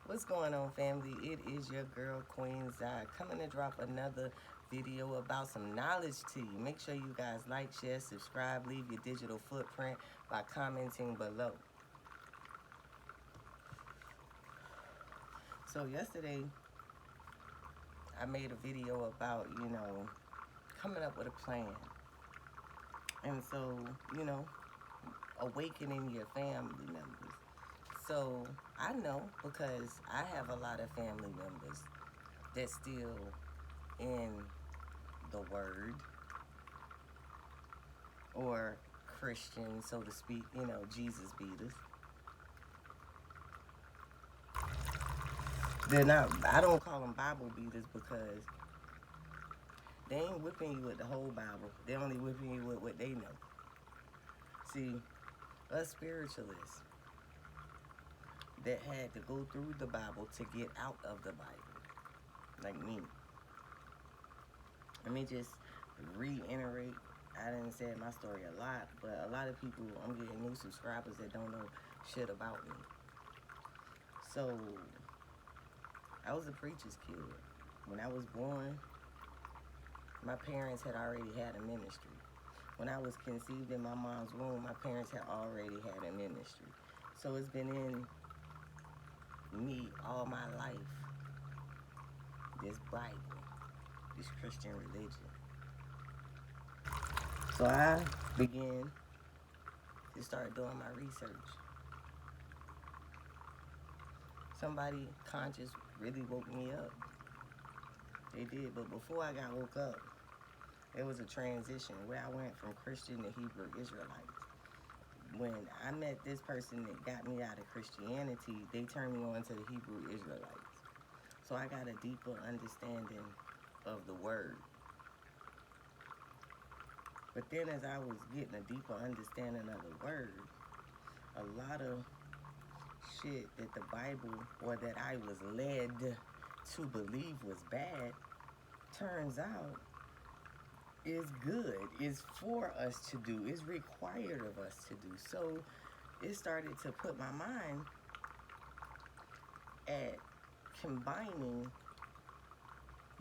What's going on, family? It is your girl Queen Zai coming to drop another video about some knowledge to you. Make sure you guys like, share, subscribe, leave your digital footprint by commenting below. So yesterday I made a video about, coming up with a plan. And so, awakening your family members. So I know because I have a lot of family members that's still in the word or Christian, so to speak, Jesus beaters. They're not, I don't call them Bible beaters because they ain't whipping you with the whole Bible. They're only whipping you with what they know. See, us spiritualists that had to go through the Bible to get out of the Bible, like me. Let me just reiterate. I didn't say my story a lot, but a lot of people, I'm getting new subscribers that don't know shit about me. So, I was a preacher's kid. When I was born, my parents had already had a ministry. When I was conceived in my mom's womb, my parents had already had a ministry. So it's been in me all my life, this Bible, this Christian religion. So I began to start doing my research. Somebody conscious really woke me up. They did, but before I got woke up, there was a transition where I went from Christian to Hebrew Israelite. When I met this person that got me out of Christianity, they turned me on to the Hebrew Israelites. So I got a deeper understanding of the word. But then as I was getting a deeper understanding of the word, a lot of shit that the Bible, or that I was led to believe was bad, turns out is good, is for us to do, is required of us to do. So it started to put my mind at combining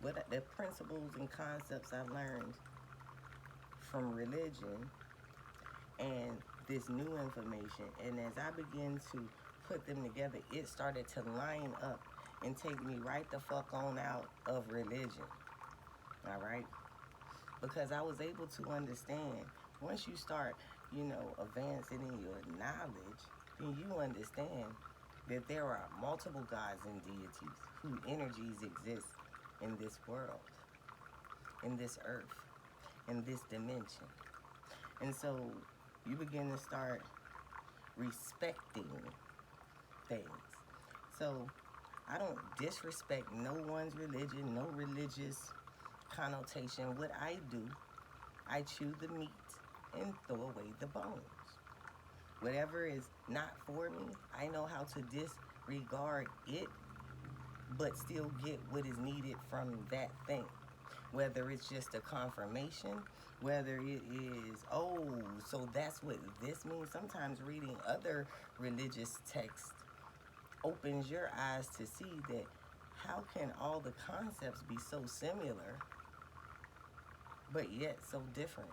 what the principles and concepts I learned from religion and this new information. And as I began to put them together, it started to line up and take me right the fuck on out of religion. All right? Because I was able to understand, once you start, advancing in your knowledge, then you understand that there are multiple gods and deities whose energies exist in this world, in this earth, in this dimension. And so you begin to start respecting things. So I don't disrespect no one's religion, no religious connotation. What I do, I chew the meat and throw away the bones. Whatever is not for me, I know how to disregard it, but still get what is needed from that thing. Whether it's just a confirmation, whether it is, oh, so that's what this means. Sometimes reading other religious texts opens your eyes to see that how can all the concepts be so similar, but yet so different.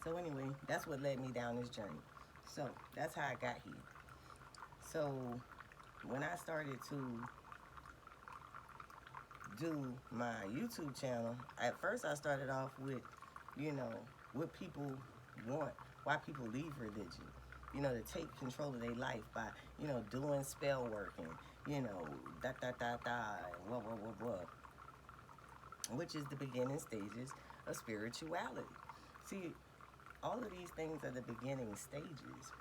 So anyway, that's what led me down this journey. So that's how I got here. So when I started to do my YouTube channel, at first I started off with, what people want, why people leave religion, to take control of their life by, doing spell work and, da da da da, and blah, blah, blah, blah, which is the beginning stages of spirituality. See, all of these things are the beginning stages.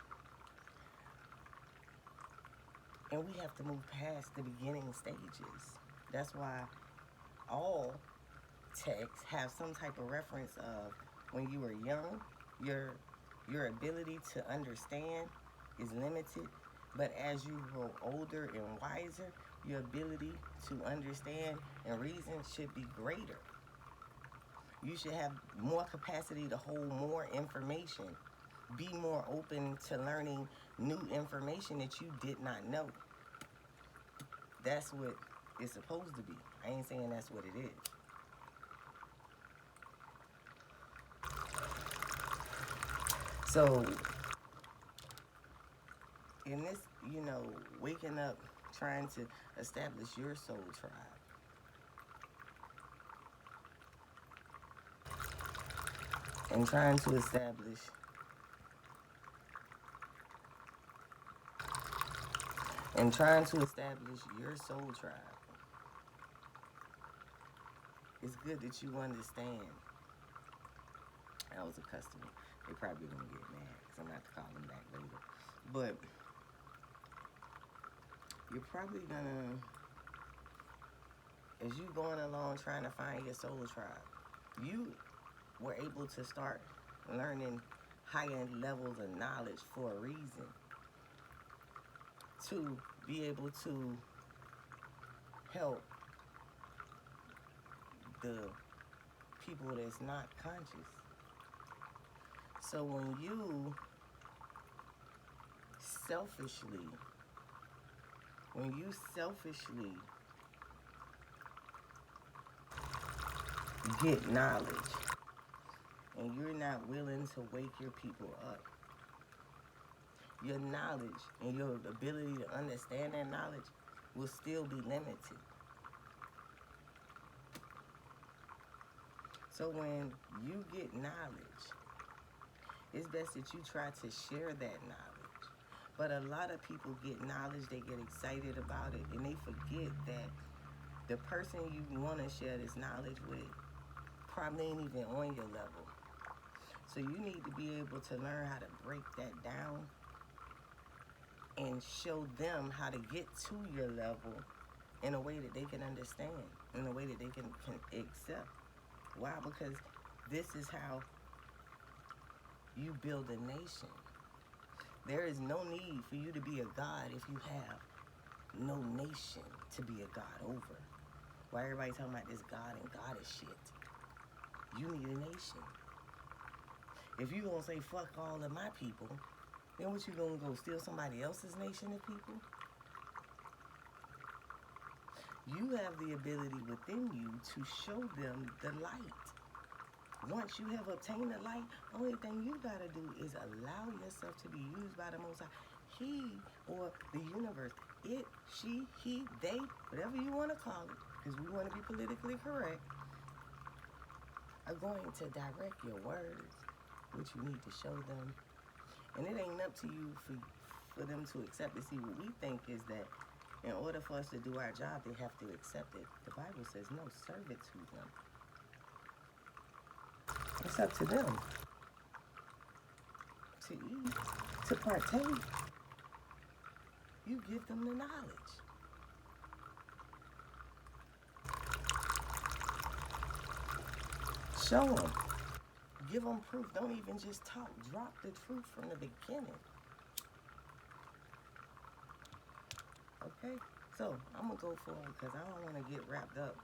And we have to move past the beginning stages. That's why all texts have some type of reference of when you were young, your ability to understand is limited, but as you grow older and wiser, your ability to understand and reason should be greater. You should have more capacity to hold more information. Be more open to learning new information that you did not know. that's what it's supposed to be. I ain't saying that's what it is. So, in this, waking up, trying to establish your soul tribe, and trying to establish your soul tribe, it's good that you understand. That was a customer. They probably gonna get mad because I'm gonna have to call them back later. But you're probably gonna, as you going along trying to find your soul tribe, you were able to start learning higher levels of knowledge for a reason. To be able to help the people that's not conscious. So when you selfishly get knowledge and you're not willing to wake your people up, your knowledge and your ability to understand that knowledge will still be limited. So when you get knowledge, it's best that you try to share that knowledge. But a lot of people get knowledge, they get excited about it, and they forget that the person you want to share this knowledge with probably ain't even on your level. So you need to be able to learn how to break that down and show them how to get to your level in a way that they can understand, in a way that they can accept. Why? Because this is how you build a nation. There is no need for you to be a god if you have no nation to be a god over. Why everybody talking about this God and goddess shit? You need a nation. If you gonna say fuck all of my people, then what you gonna go steal somebody else's nation of people? You have the ability within you to show them the light. Once you have obtained the light, only thing you gotta do is allow yourself to be used by the Most High. He or the universe, it, she, he, they, whatever you want to call it, because we want to be politically correct, are going to direct your words, which you need to show them. And it ain't up to you for them to accept it. See, what we think is that in order for us to do our job, they have to accept it. The Bible says no, serve it to them. It's up to them to eat, to partake. You give them the knowledge. Show them. Give them proof. Don't even just talk. Drop the truth from the beginning. Okay? So, I'm going to go forward because I don't want to get wrapped up.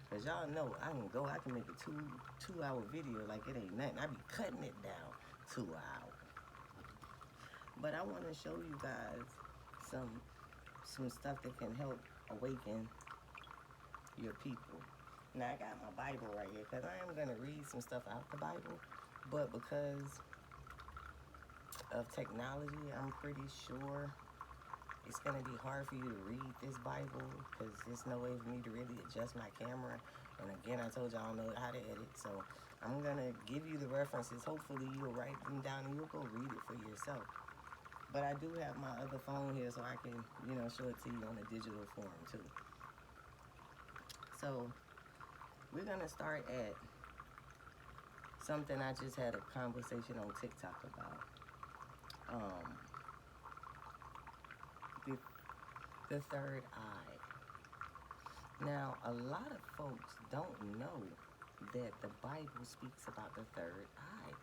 Because y'all know I can make a two-hour video like it ain't nothing. I be cutting it down 2 hours. But I want to show you guys some stuff that can help awaken your people. Now I got my Bible right here because I am going to read some stuff out the Bible. But because of technology, I'm pretty sure it's going to be hard for you to read this Bible because there's no way for me to really adjust my camera. And again, I told y'all I don't know how to edit. So I'm going to give you the references. Hopefully you'll write them down and you'll go read it for yourself. But I do have my other phone here so I can, show it to you on a digital form too. So we're going to start at something I just had a conversation on TikTok about. The third eye. Now, a lot of folks don't know that the Bible speaks about the third eye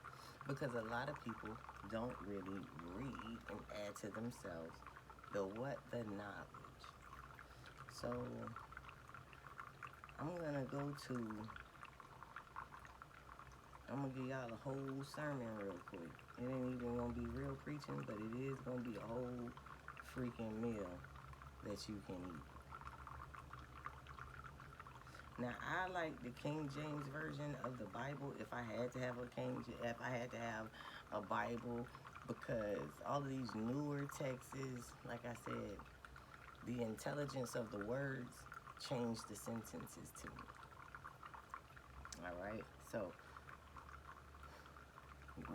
because a lot of people don't really read and add to themselves the knowledge. So, I'm going to give y'all a whole sermon real quick. It ain't even going to be real preaching, but it is going to be a whole freaking meal that you can eat. Now, I like the King James version of the Bible if I had to have a Bible, because all of these newer texts, like I said, the intelligence of the words change the sentences to me. All right, so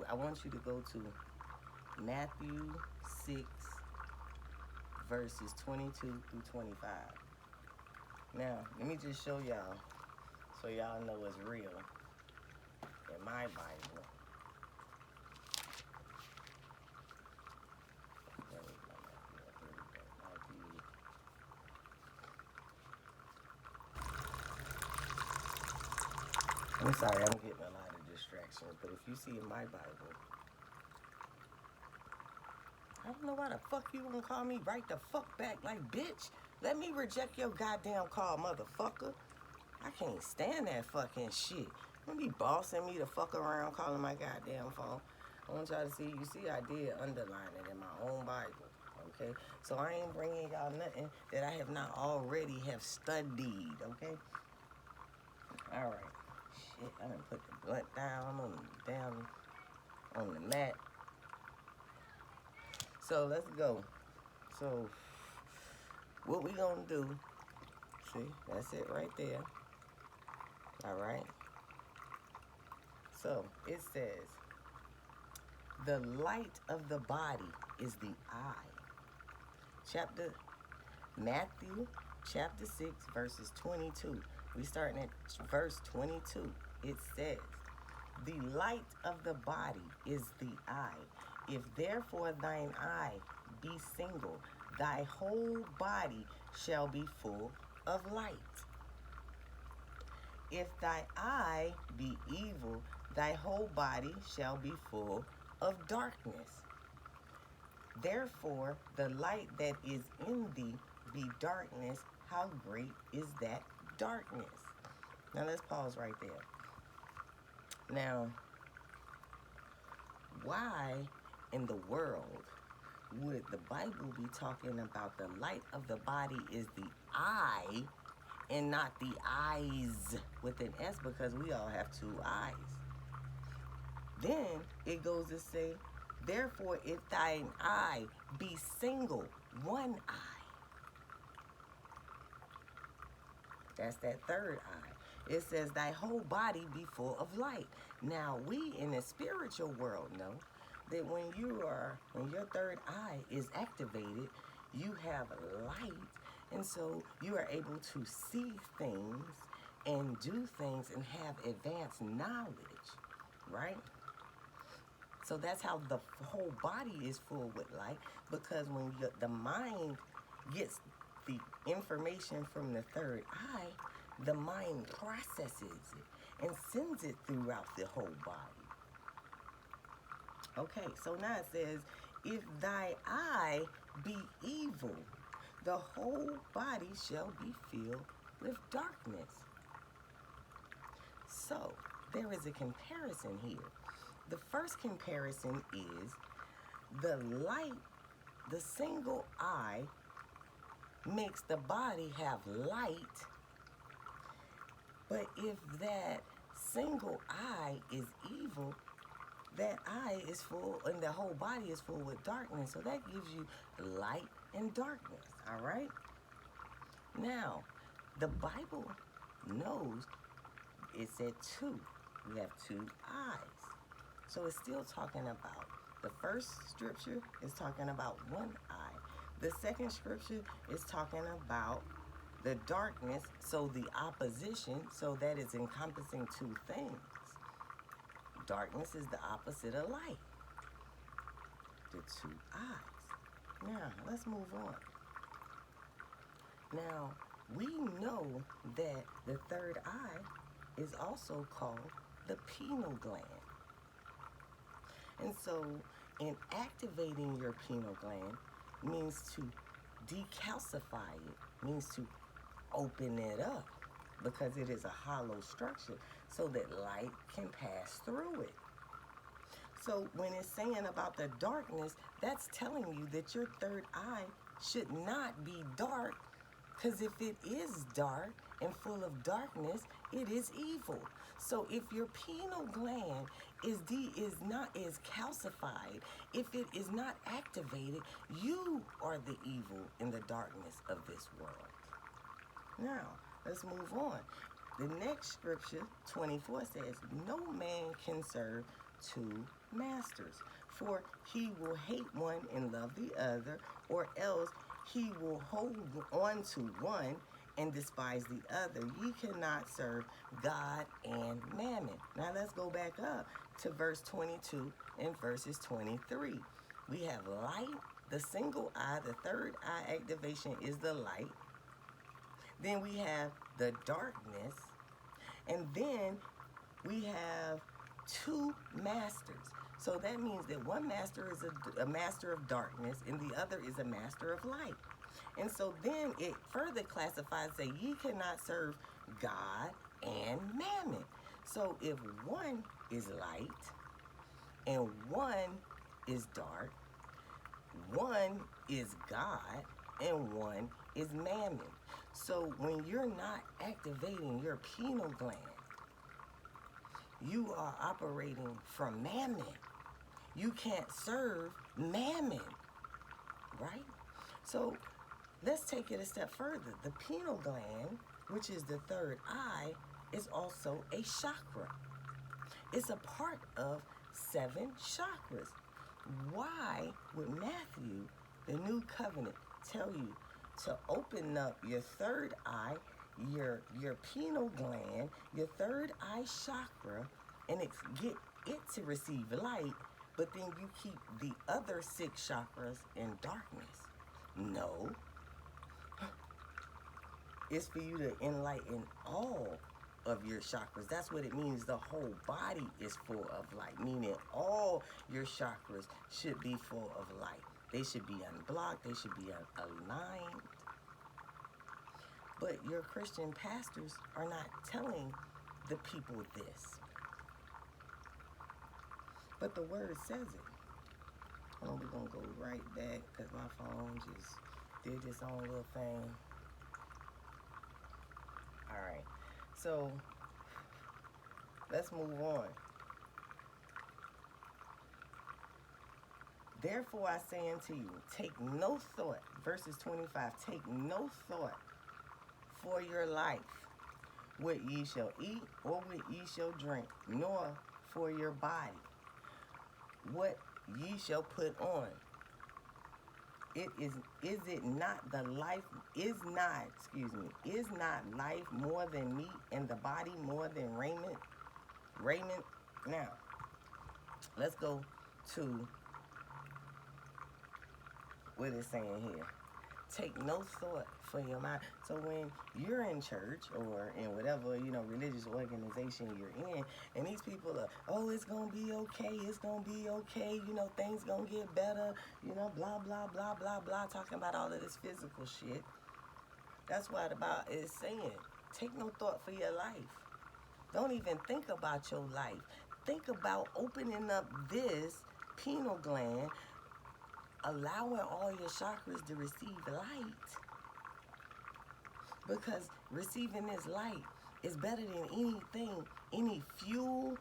I want you to go to Matthew 6, verses 22 through 25. Now, let me just show y'all so y'all know it's real in my Bible. I'm sorry, I'm getting a lot of distractions, but if you see in my Bible, I don't know why the fuck you gonna call me right the fuck back, like, bitch, let me reject your goddamn call, motherfucker. I can't stand that fucking shit. Don't be bossing me the fuck around calling my goddamn phone. I want y'all to see, you see I did underline it in my own Bible, okay? So I ain't bringing y'all nothing that I have not already have studied, okay? All right. Shit, I done put the blunt down on the mat. So let's go. So what we gonna do, see, that's it right there. All right. So it says, the light of the body is the eye. Matthew chapter 6, verses 22. We starting at verse 22. It says, the light of the body is the eye. If therefore thine eye be single, thy whole body shall be full of light. If thy eye be evil, thy whole body shall be full of darkness. Therefore, the light that is in thee be darkness. How great is that darkness? Now, let's pause right there. Now, why in the world would the Bible be talking about the light of the body is the eye and not the eyes with an S, because we all have two eyes? Then it goes to say, therefore, if thine eye be single, one eye. That's that third eye. It says, thy whole body be full of light. Now, we in the spiritual world know that when your third eye is activated, you have light. And so you are able to see things and do things and have advanced knowledge, right? So that's how the whole body is full with light, because when the mind gets the information from the third eye, the mind processes it and sends it throughout the whole body. Okay, so now it says, if thy eye be evil, the whole body shall be filled with darkness. So there is a comparison here. The first comparison is the light, the single eye makes the body have light, but if that single eye is evil, that eye is full and the whole body is full with darkness. So that gives you light and darkness, all right? Now, the Bible knows it said two. We have two eyes. So it's still talking about, the first scripture is talking about one eye. The second scripture is talking about the darkness, so the opposition, so that is encompassing two things. Darkness is the opposite of light. The two eyes. Now, let's move on. Now, we know that the third eye is also called the pineal gland. And so, in activating your pineal gland means to decalcify it, means to open it up, because it is a hollow structure so that light can pass through it. So when it's saying about the darkness, that's telling you that your third eye should not be dark, Because if it is dark and full of darkness, it is evil. So if your pineal gland is calcified, if it is not activated, you are the evil in the darkness of this world. Now, let's move on. The next scripture, 24, says, no man can serve two masters, for he will hate one and love the other, or else he will hold on to one and despise the other. Ye cannot serve God and Mammon. Now let's go back up to verse 22 and verses 23. We have light, the single eye, the third eye activation is the light. Then we have the darkness, and then we have two masters. So that means that one master is a master of darkness and the other is a master of light. And so then it further classifies that ye cannot serve God and Mammon. So if one is light and one is dark, one is God and one is Mammon. So when you're not activating your pineal gland, you are operating from Mammon. You can't serve Mammon, right? So let's take it a step further. The pineal gland, which is the third eye, is also a chakra. It's a part of 7 chakras. Why would Matthew, the new covenant, tell you to open up your third eye, your pineal gland, your third eye chakra, and get it to receive light, but then you keep the other 6 chakras in darkness? No. It's for you to enlighten all of your chakras. That's what it means. The whole body is full of light, meaning all your chakras should be full of light. They should be unblocked. They should be aligned. But your Christian pastors are not telling the people this. But the word says it. Oh, we're going to go right back because my phone just did its own little thing. All right. So let's move on. Therefore I say unto you, take no thought, verses 25, take no thought for your life, what ye shall eat or what ye shall drink, nor for your body, what ye shall put on. Is not life more than meat and the body more than raiment? Now, let's go to what it's saying here. Take no thought for your mind. So when you're in church or in whatever, religious organization you're in, and these people are, oh, it's going to be okay, it's going to be okay, things going to get better, blah, blah, blah, blah, blah, talking about all of this physical shit. That's what the Bible is saying. Take no thought for your life. Don't even think about your life. Think about opening up this pineal gland, allowing all your chakras to receive light. Because receiving this light is better than anything, any fuel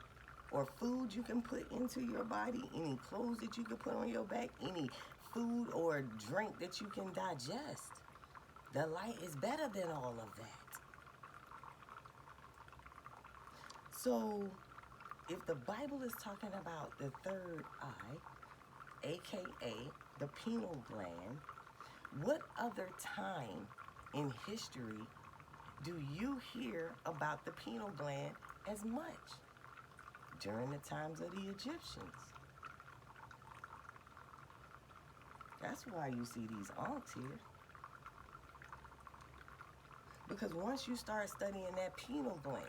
or food you can put into your body, any clothes that you can put on your back, any food or drink that you can digest. The light is better than all of that. So, if the Bible is talking about the third eye, aka the pineal gland, what other time in history do you hear about the pineal gland as much? During the times of the Egyptians. That's why you see these aunts here. Because once you start studying that pineal gland,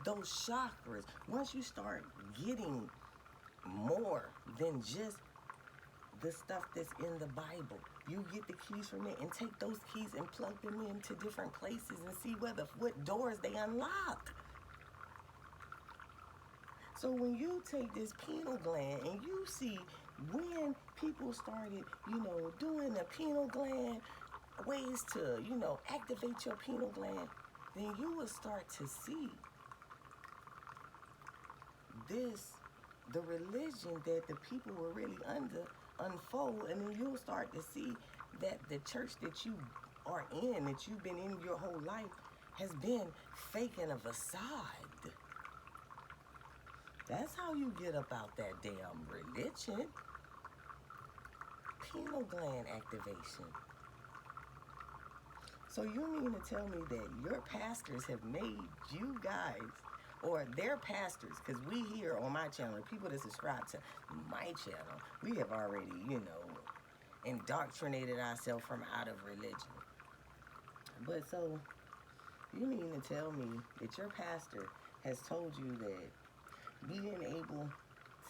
those chakras, once you start getting more than just the stuff that's in the Bible, you get the keys from it and take those keys and plug them into different places and see what doors they unlock. So when you take this pineal gland and you see when people started, doing the pineal gland, ways to, activate your pineal gland, then you will start to see the religion that the people were really under unfold, and then you'll start to see that the church that you are in, that you've been in your whole life, has been faking a facade. That's how you get up out that damn religion. Pineal gland activation. So you mean to tell me that your pastors have made you guys, or their pastors, because we here on my channel, people that subscribe to my channel, we have already, indoctrinated ourselves from out of religion. But so, you mean to tell me that your pastor has told you that being able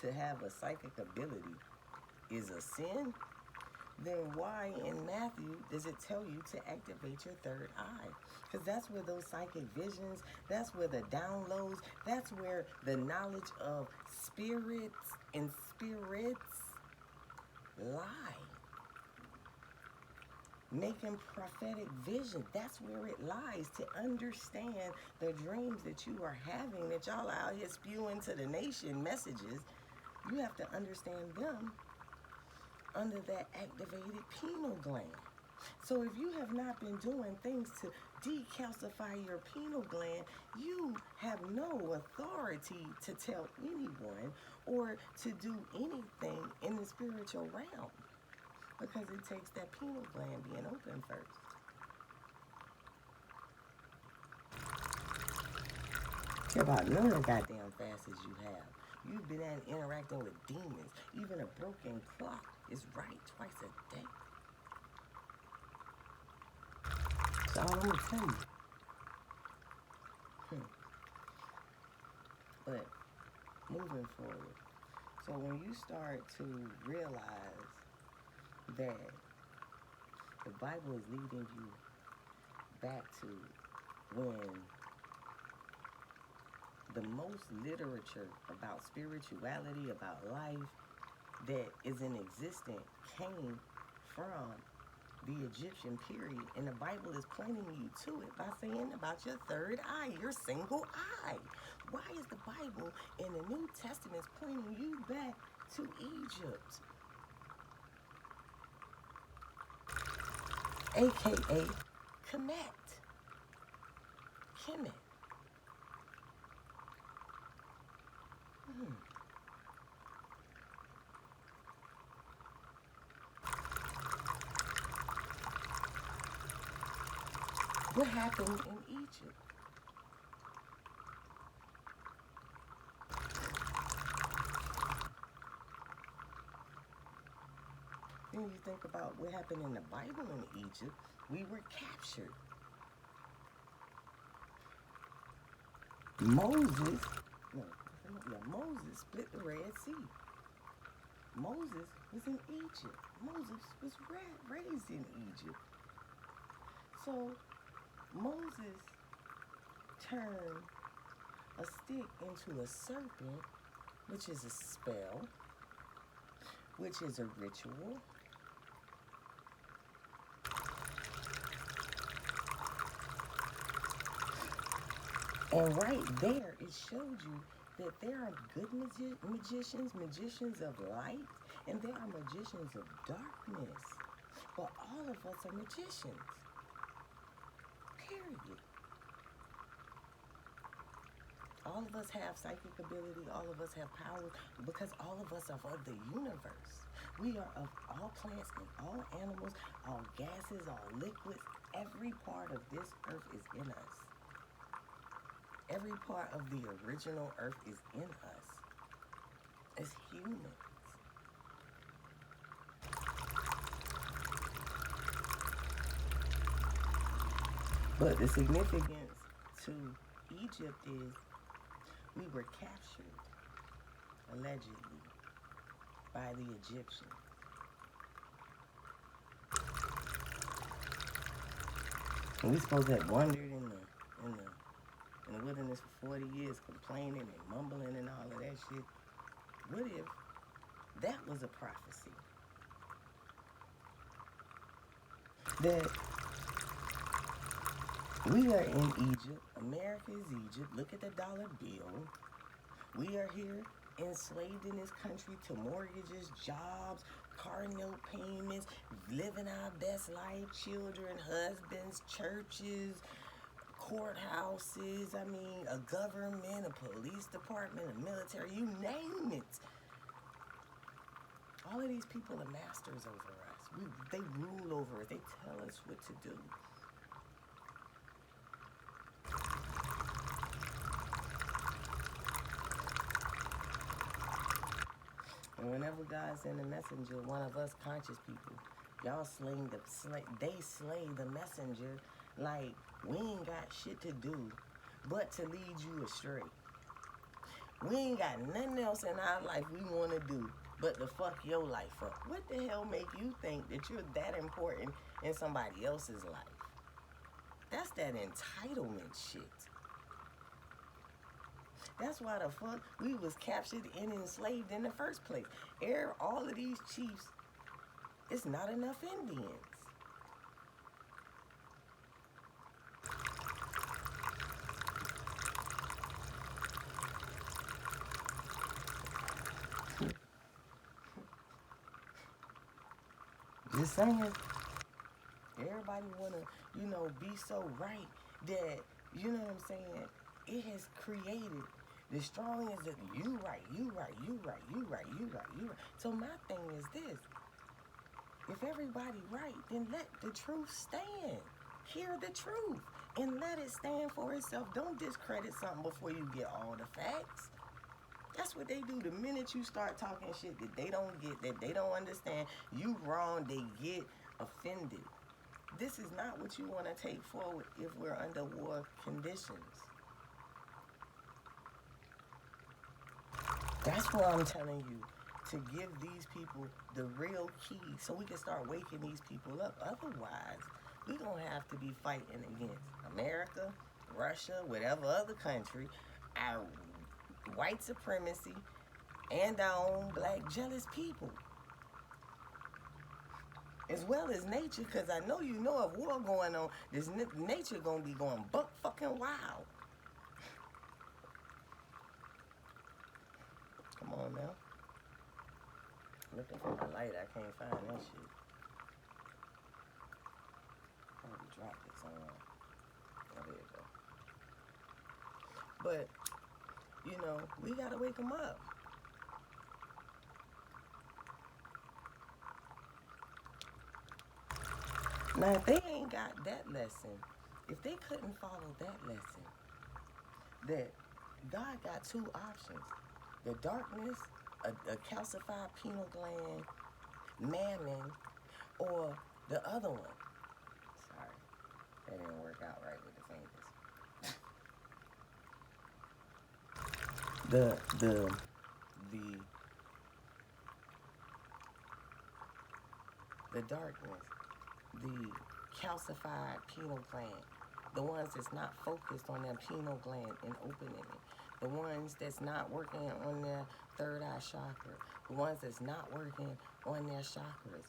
to have a psychic ability is a sin? Then why in Matthew does it tell you to activate your third eye? Because that's where those psychic visions, that's where the downloads, that's where the knowledge of spirits and spirits lie. Making prophetic vision, that's where it lies. To understand the dreams that you are having, that y'all out here spewing to the nation messages, you have to understand them under that activated pineal gland. So if you have not been doing things to decalcify your pineal gland, you have no authority to tell anyone or to do anything in the spiritual realm, because it takes that pineal gland being open first. Care about none of the goddamn facets you have. You've been interacting with demons. Even a broken clock is right twice a day. That's all I'm going to tell you. But moving forward, so when you start to realize that the Bible is leading you back to when the most literature about spirituality, about life that is in existence came from the Egyptian period. And the Bible is pointing you to it by saying about your third eye, your single eye. Why is the Bible in the New Testament pointing you back to Egypt? AKA Kemet. What happened in Egypt? Then you think about what happened in the Bible in Egypt. We were captured. Moses split the Red Sea. Moses was in Egypt. Moses was raised in Egypt. So Moses turned a stick into a serpent, which is a spell, which is a ritual. And right there, it showed you that there are good magicians, magicians of light, and there are magicians of darkness. But all of us are magicians. Period. All of us have psychic ability. All of us have power, because all of us are of the universe. We are of all plants and all animals, all gases, all liquids. Every part of this earth is in us. Every part of the original earth is in us as humans. But the significance to Egypt is we were captured, allegedly, by the Egyptians. And we supposed to have wandered in the wilderness for 40 years, complaining and mumbling and all of that shit. What if that was a prophecy? That We are in Egypt. America is Egypt. Look at the dollar bill. We are here enslaved in this country to mortgages, jobs, car note payments, living our best life, children, husbands, churches, courthouses, a government, a police department, a military, you name it. All of these people are masters over us. They rule over us. They tell us what to do. And whenever God send a messenger, one of us conscious people, y'all they slay the messenger like we ain't got shit to do but to lead you astray. We ain't got nothing else in our life we want to do but to fuck your life up. What the hell make you think that you're that important in somebody else's life? That's that entitlement shit. That's why the fuck we was captured and enslaved in the first place. All of these chiefs, it's not enough Indians. Just saying. Everybody wanna, be so right that, you know what I'm saying? It has created the strongest that you right. So my thing is this. If everybody right, then let the truth stand. Hear the truth and let it stand for itself. Don't discredit something before you get all the facts. That's what they do. The minute you start talking shit that they don't get, that they don't understand, you wrong, they get offended. This is not what you want to take forward if we're under war conditions. That's what I'm telling you, to give these people the real key so we can start waking these people up. Otherwise, we're going to have to be fighting against America, Russia, whatever other country, our white supremacy, and our own black jealous people. As well as nature, because I know you know if war going on, this nature going to be going buck fucking wild. Come on now. Looking for the light, I can't find that shit. Probably dropped it somewhere. Oh, there you go. But, we got to wake them up. Now, if they ain't got that lesson, if they couldn't follow that lesson, that God got two options. The darkness, a calcified pineal gland, Mammon, or the other one. Sorry, that didn't work out right with the fingers. The darkness, the calcified pineal gland, the ones that's not focused on their pineal gland and opening it, the ones that's not working on their third eye chakra, the ones that's not working on their chakras.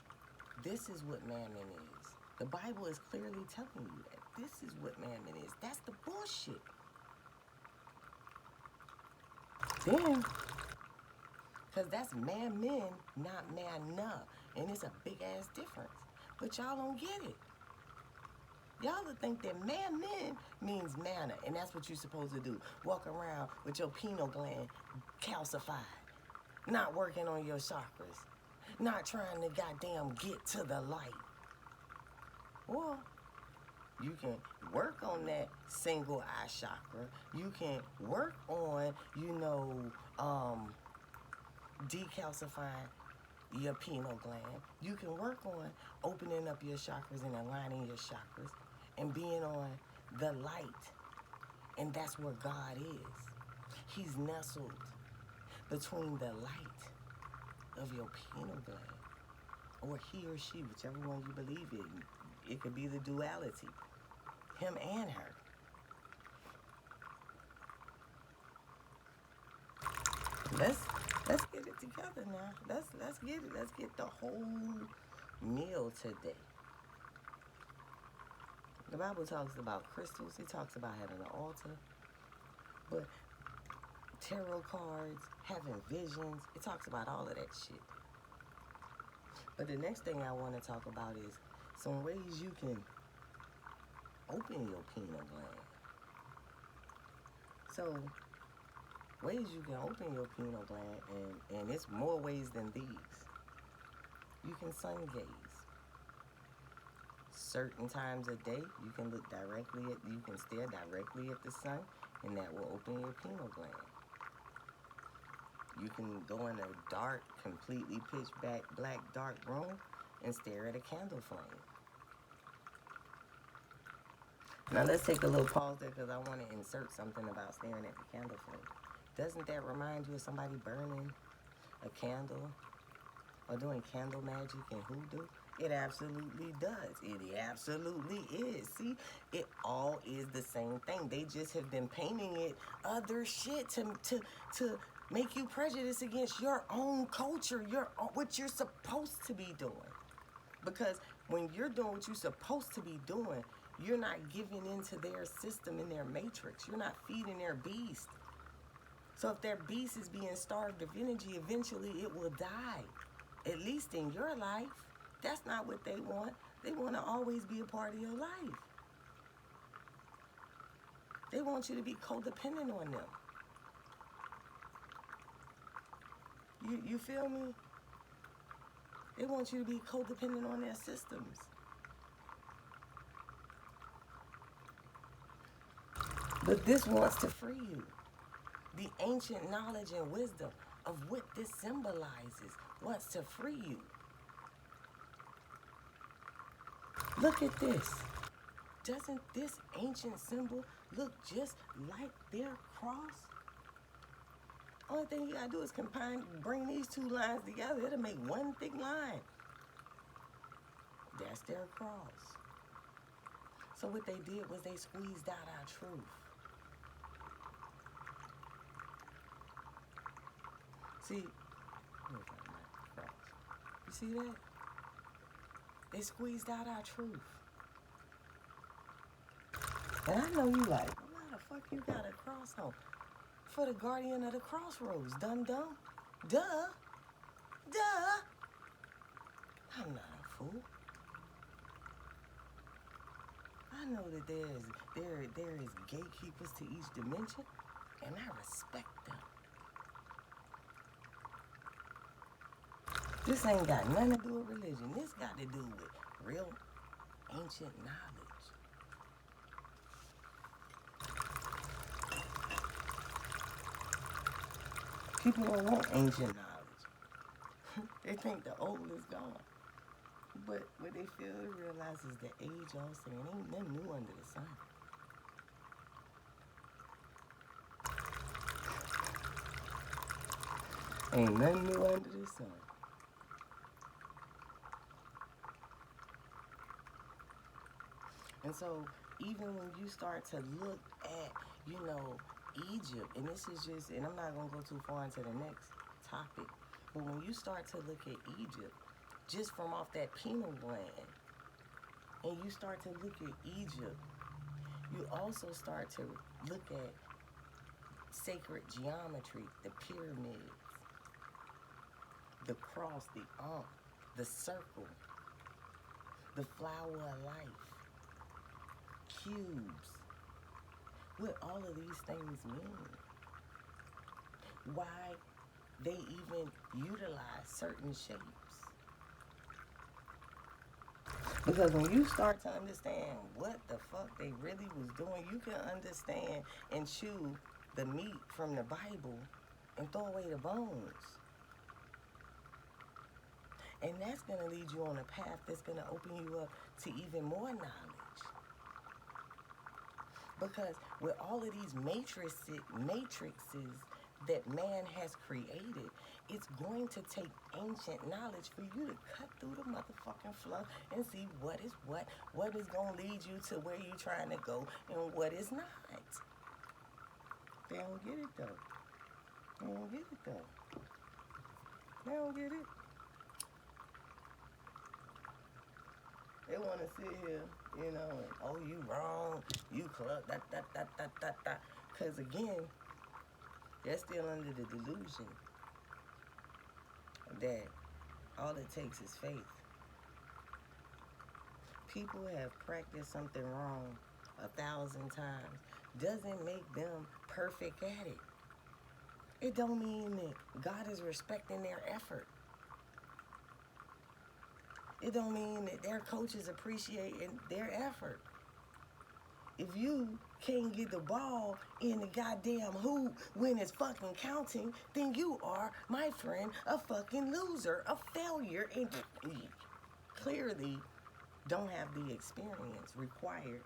This is what Mammon is. The Bible is clearly telling you that. This is what Mammon is. That's the bullshit. Then, because that's Mammon, not manna. And it's a big ass difference. But y'all don't get it. Y'all would think that Mammon means manna, and that's what you're supposed to do. Walk around with your pineal gland calcified, not working on your chakras, not trying to goddamn get to the light. Or you can work on that single eye chakra. You can work on, decalcifying your pineal gland. You can work on opening up your chakras and aligning your chakras and being on the light. And that's where God is. He's nestled between the light of your pineal gland, or he or she, whichever one you believe in. It could be the duality, him and her. Let's get it together now. Let's get it. Let's get the whole meal today. The Bible talks about crystals. It talks about having an altar. But tarot cards, having visions, it talks about all of that shit. But the next thing I want to talk about is some ways you can open your pineal gland. So, ways you can open your pineal gland, and it's more ways than these. You can sun gaze. Certain times a day, you can look directly at, you can stare directly at the sun, and that will open your pineal gland. You can go in a dark, completely pitch black dark room and stare at a candle flame. Now let's take a little pause there because I want to insert something about staring at the candle flame. Doesn't that remind you of somebody burning a candle or doing candle magic and hoodoo? It absolutely does. It absolutely is. See, it all is the same thing. They just have been painting it other shit to make you prejudice against your own culture, what you're supposed to be doing. Because when you're doing what you're supposed to be doing, you're not giving into their system and their matrix. You're not feeding their beast. So if their beast is being starved of energy, eventually it will die. At least in your life. That's not what they want. They want to always be a part of your life. They want you to be codependent on them. You feel me? They want you to be codependent on their systems. But this wants to free you. The ancient knowledge and wisdom of what this symbolizes wants to free you. Look at this. Doesn't this ancient symbol look just like their cross? Only thing you gotta do is bring these two lines together. It'll make one thick line. That's their cross. So what they did was they squeezed out our truth. See, you see that? They squeezed out our truth. And I know you like, why the fuck you got a cross on? For the guardian of the crossroads, dum-dum. Duh. I'm not a fool. I know that there is gatekeepers to each dimension, and I respect them. This ain't got nothing to do with religion. This got to do with real ancient knowledge. People don't want ancient knowledge. They think the old is gone. But what they fail to realize is the age all saying ain't nothing new under the sun. Ain't nothing new under the sun. And so even when you start to look at, Egypt, and this is just, and I'm not going to go too far into the next topic, but when you start to look at Egypt, just from off that pineal gland, and you start to look at Egypt, you also start to look at sacred geometry, the pyramids, the cross, the ankh, the circle, the flower of life, cubes, what all of these things mean, why they even utilize certain shapes. Because when you start to understand what the fuck they really was doing, you can understand and chew the meat from the Bible and throw away the bones. And that's going to lead you on a path that's going to open you up to even more knowledge. Because with all of these matrices that man has created, it's going to take ancient knowledge for you to cut through the motherfucking flow and see what is going to lead you to where you're trying to go and what is not. They don't get it though. They don't get it though. They don't get it. They want to sit here you know, and, oh, you wrong, you club, that. Because again, they're still under the delusion that all it takes is faith. People have practiced something wrong 1,000 times. Doesn't make them perfect at it. It don't mean that God is respecting their effort. It don't mean that their coaches appreciating their effort. If you can't get the ball in the goddamn hoop when it's fucking counting, then you are, my friend, a fucking loser, a failure, and clearly don't have the experience required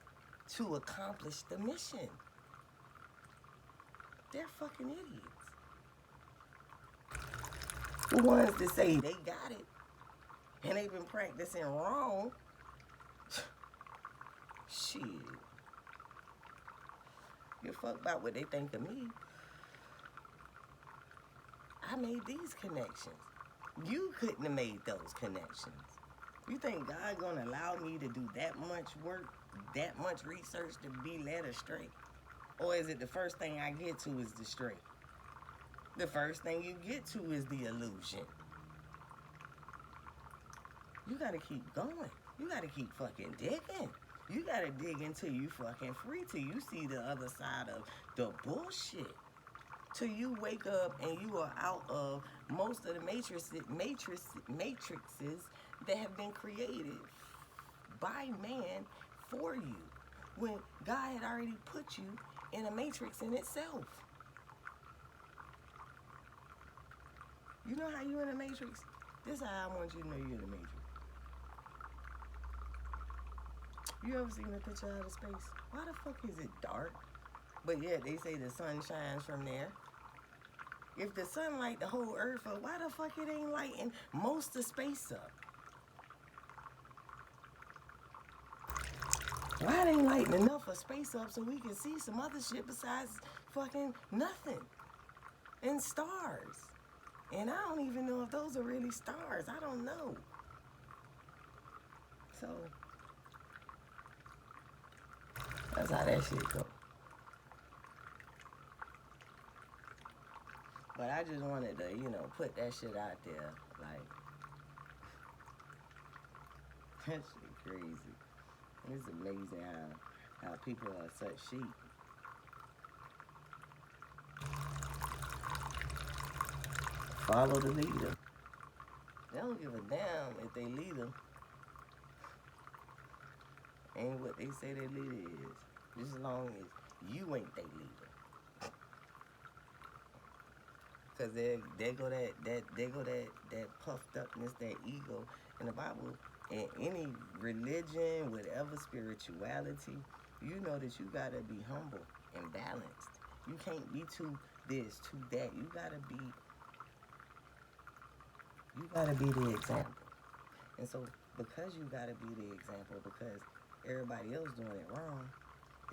to accomplish the mission. They're fucking idiots. The ones that say they got it and they've been practicing wrong, shit. Give a fuck about what they think of me. I made these connections. You couldn't have made those connections. You think God gonna allow me to do that much work, that much research to be led astray? Or is it the first thing I get to is the stray? The first thing you get to is the illusion. You gotta keep going. You gotta keep fucking digging. You gotta dig until you fucking free, till you see the other side of the bullshit. Till you wake up and you are out of most of the matrices that have been created by man for you, when God had already put you in a matrix in itself. You know how you in a matrix? This is how I want you to know you're in a matrix. You ever seen a picture out of space? Why the fuck is it dark? But yet they say the sun shines from there. If the sun light the whole earth up, why the fuck it ain't lighting most of space up? Why it ain't lighting enough of space up so we can see some other shit besides fucking nothing? And stars. And I don't even know if those are really stars. I don't know. So that's how that shit go. But I just wanted to, put that shit out there. Like, that shit crazy. It's amazing how people are such sheep. Follow the leader. They don't give a damn if they leader ain't what they say their leader is. Just as long as you ain't their leader. Cause there go that puffed upness, that ego. In the Bible, in any religion, whatever spirituality, you know that you gotta be humble and balanced. You can't be too this, too that. You gotta be the example. And so because you gotta be the example, because everybody else doing it wrong,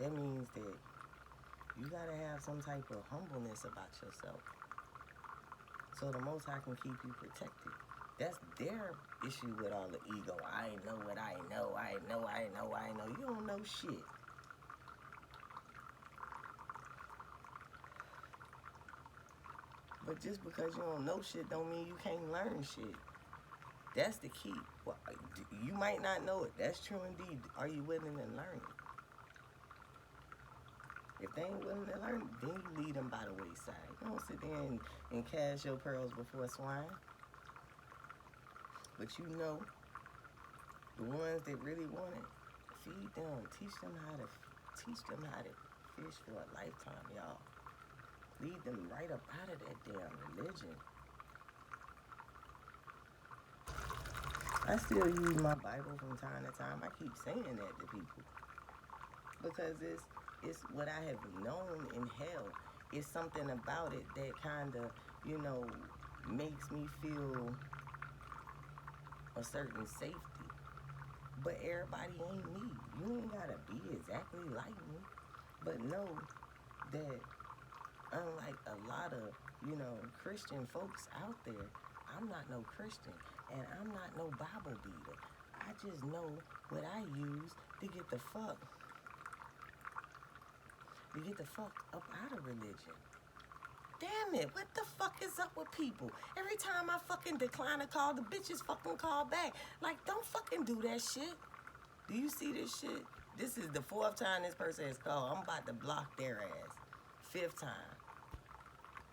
that means that you gotta have some type of humbleness about yourself. So the Most High can keep you protected. That's their issue with all the ego. I know what I know. You don't know shit. But just because you don't know shit don't mean you can't learn shit. That's the key. Well, you might not know it. That's true indeed. Are you willing to learn it? If they ain't willing to learn it, then you lead them by the wayside. You don't sit there and cast your pearls before swine. But you know, the ones that really want it, feed them. Teach them how to fish for a lifetime, y'all. Lead them right up out of that damn religion. I still use my Bible from time to time. I keep saying that to people. Because it's what I have known in hell. It's something about it that kind of, makes me feel a certain safety. But everybody ain't me. You ain't gotta be exactly like me. But know that unlike a lot of, Christian folks out there, I'm not no Christian and I'm not no Bible beater. I just know what I use to get the fuck up out of religion. Damn it, what the fuck is up with people? Every time I fucking decline a call, the bitches fucking call back. Like, don't fucking do that shit. Do you see this shit? This is the 4th time this person has called. I'm about to block their ass. 5th time.